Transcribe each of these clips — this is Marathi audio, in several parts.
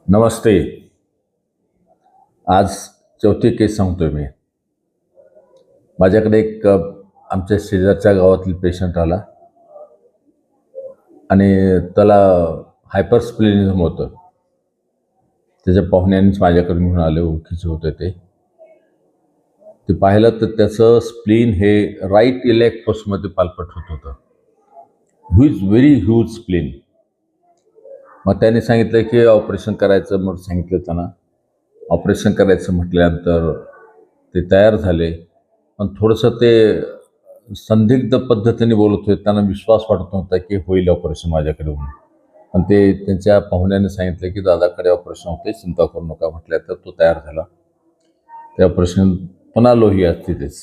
नमस्ते. आज चौथी केस सांगतोय मी. माझ्याकडे एक आमच्या शेजारच्या गावातील पेशंट आला आणि त्याला हायपरस्प्लेनिझम होतं. त्याच्या पाहुण्यांनीच माझ्याकडे घेऊन आले, ओळखीचे होते ते. ते पाहिलं तर त्याचं स्प्लीन हे राईट इलेक फोर्समध्ये पालपट होत होतं. Very huge spleen. मग त्याने सांगितलं की ऑपरेशन करायचं. मग सांगितलं त्यांना ऑपरेशन करायचं म्हटल्यानंतर ते तयार झाले. पण थोडंसं ते संदिग्ध पद्धतीने बोलत होते. त्यांना विश्वास वाटत नव्हता की होईल ऑपरेशन माझ्याकडे होऊन. पण ते त्यांच्या पाहुण्याने सांगितलं की दादाकडे ऑपरेशन होते, चिंता करू नका म्हटलं. तर तो तयार झाला. ते ऑपरेशन पुन्हा लोहिया तिथेच.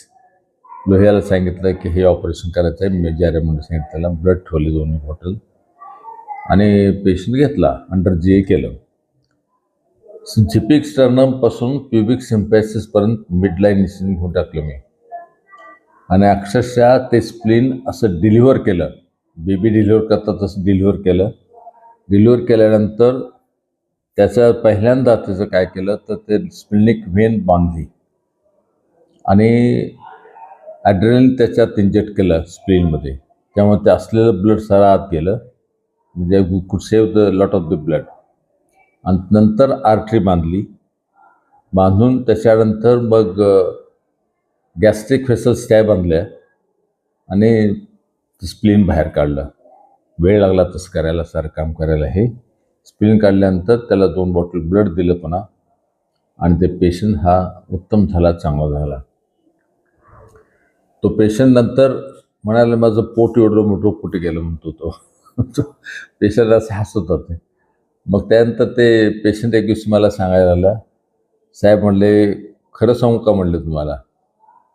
लोहियाला सांगितलं की हे ऑपरेशन करायचं आहे. मेजर म्हणून सांगितलं. त्याला ब्लड ठेवले 2 बॉटल आणि पेशंट घेतला. अंडर GA केलं. झिपिक स्टर्नमपासून प्युबिक सिम्पॅसिसपर्यंत मिडलाईन इन्सिजन घेऊन टाकलं मी. आणि अक्षरशः ते स्प्लीन असं डिलिव्हर केलं. बेबी डिलिव्हर करतात तसं डिलिव्हर केलं. डिलिव्हर केल्यानंतर त्याचं पहिल्यांदा त्याचं काय केलं तर ते स्प्लिनिक व्हेन बांधली आणि ॲड्रेनलिन त्याच्यात इंजेक्ट केलं स्प्लीनमध्ये. त्यामुळे ते असलेलं ब्लड सारं आत गेलं. म्हणजे वी कुड save the lot of the blood. आणि नंतर आर्टरी बांधून त्याच्यानंतर मग गॅस्ट्रिक व्हेसल्स काय बांधल्या आणि स्प्लीन बाहेर काढलं. वेळ लागला तसं करायला, सारं काम करायला. हे स्प्लीन काढल्यानंतर त्याला 2 बॉटल ब्लड दिलं पुन्हा आणि ते पेशंट हा उत्तम झाला, चांगला झाला. तो पेशंट नंतर म्हणाला माझं पोट एवढं मोठं कुठे गेलं म्हणतो तो. पेशंट असं हसत होते. मग त्यानंतर ते पेशंट एक दिवशी मला सांगायला आला, साहेब म्हणले खरं सांगू का म्हणले तुम्हाला,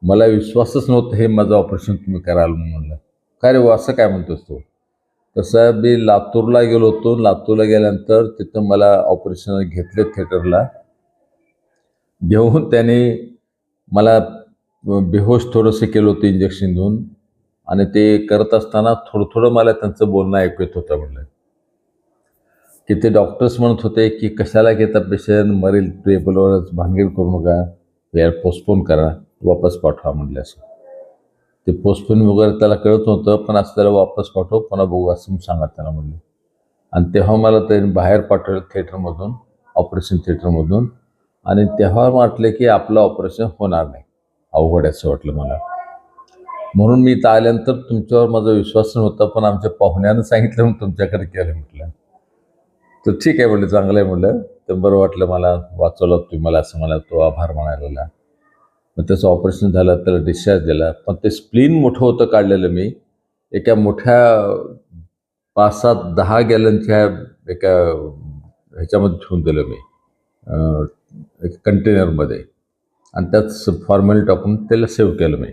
मला विश्वासच नव्हतं हे माझं ऑपरेशन तुम्ही कराल म्हणलं. काय रे असं काय म्हणतोस तू? तसं मी लातूरला गेलो होतो. लातूरला गेल्यानंतर तिथं मला ऑपरेशन घेतले थिएटरला. घेऊन त्याने मला बेहोश थोडंसं केलं होतं इंजेक्शन देऊन. आणि ते करत असताना थोडं मला त्यांचं बोलणं ऐकू येत होतं. म्हणलं की ते डॉक्टर्स म्हणत होते की कशाला घेता पेशंट, मरेल, टेबलवरच भानगड करू नका, यार पोस्टपोन करा, वापस पाठवा म्हणले. असं ते पोस्टपोन वगैरे त्याला कळत नव्हतं. पण असं त्याला वापस पाठव, पुन्हा बघू असं सांगा त्याला म्हणले. आणि तेव्हा मला त्यांनी बाहेर पाठवलं थिएटरमधून, ऑपरेशन थिएटरमधून. आणि तेव्हा वाटलं की आपलं ऑपरेशन होणार नाही, अवघड असं वाटलं मला. म्हणून मी इथं आल्यानंतर तुमच्यावर माझा विश्वास नव्हता, पण आमच्या पाहुण्यानं सांगितलं म्हणून तुमच्याकडे केलं म्हटलं. तर ठीक आहे म्हटलं, चांगलं आहे म्हटलं. तर बरं वाटलं मला, वाचवलं तुम्ही मला असं मला तो आभार म्हणायला. मग त्याचं ऑपरेशन झालं, त्याला डिस्चार्ज दिला. पण ते स्प्लीन मोठं होतं काढलेलं मी एका मोठ्या 5-7-10 गॅलनच्या एका ह्याच्यामध्ये ठेवून दिलं मी, एक कंटेनरमध्ये. आणि त्यात फॉर्मॅलिटी टाकून त्याला सेव्ह केलं मी.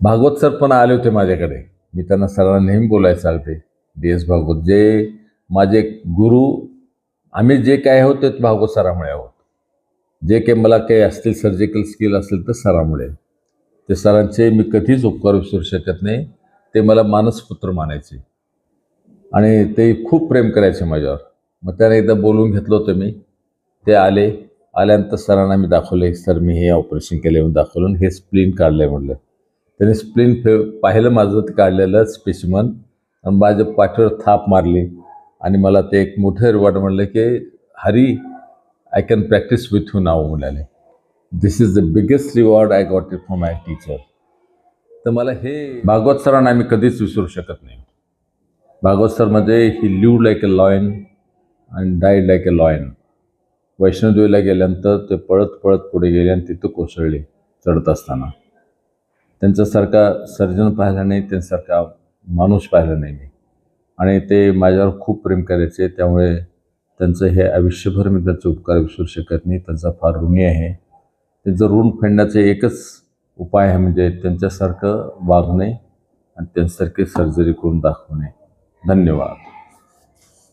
भागवत सर पण आले होते माझ्याकडे. मी त्यांना सरांना नेहमी बोलायला सांगते, DS भागवत जे माझे गुरु. आम्ही जे काय आहोत ते भागवत सरामुळे आहोत. जे काही मला काही असतील सर्जिकल स्किल असेल तर सरामुळे. ते सरांचे मी कधीच उपकार विसरू शकत नाही. ते मला मानसपुत्र मानायचे आणि ते खूप प्रेम करायचे माझ्यावर. मग त्याने एकदा बोलवून घेतलं होतं मी. ते आल्यानंतर सरांना मी दाखवले, सर मी हे ऑपरेशन केलं म्हणून दाखवलं, हे स्प्लीन काढलं आहे म्हटलं. त्याने स्प्लीन पाहिलं माझं ते काढलेलं स्पेसिमन आणि माझ्या पाठीवर थाप मारली आणि मला ते एक मोठं रिवॉर्ड म्हणलं की Hari, I can practise with you नाव म्हणाले. This is the biggest reward I got it from my teacher. तर मला हे भागवत सरांना आम्ही कधीच विसरू शकत नाही. भागवत सर म्हणजे he lived like a lion and died like a lion. वैष्णोदेवीला गेल्यानंतर ते पळत पुढे गेले आणि तिथं कोसळले चढत असताना. त्यांच्यासारखा सर्जन पाहिला नाही, त्यांच्यासारखा माणूस पाहिला नाही मी. आणि ते माझ्यावर खूप प्रेम करायचे. त्यामुळे त्यांचं हे आयुष्यभर मी त्यांचे उपकार विसरू शकत नाही. त्यांचा फार ऋणी आहे. त्यांचं ऋण फेडण्याचे एकच उपाय आहे, म्हणजे त्यांच्यासारखं वागणे आणि त्यांच्यासारखी सर्जरी करून दाखवणे. धन्यवाद.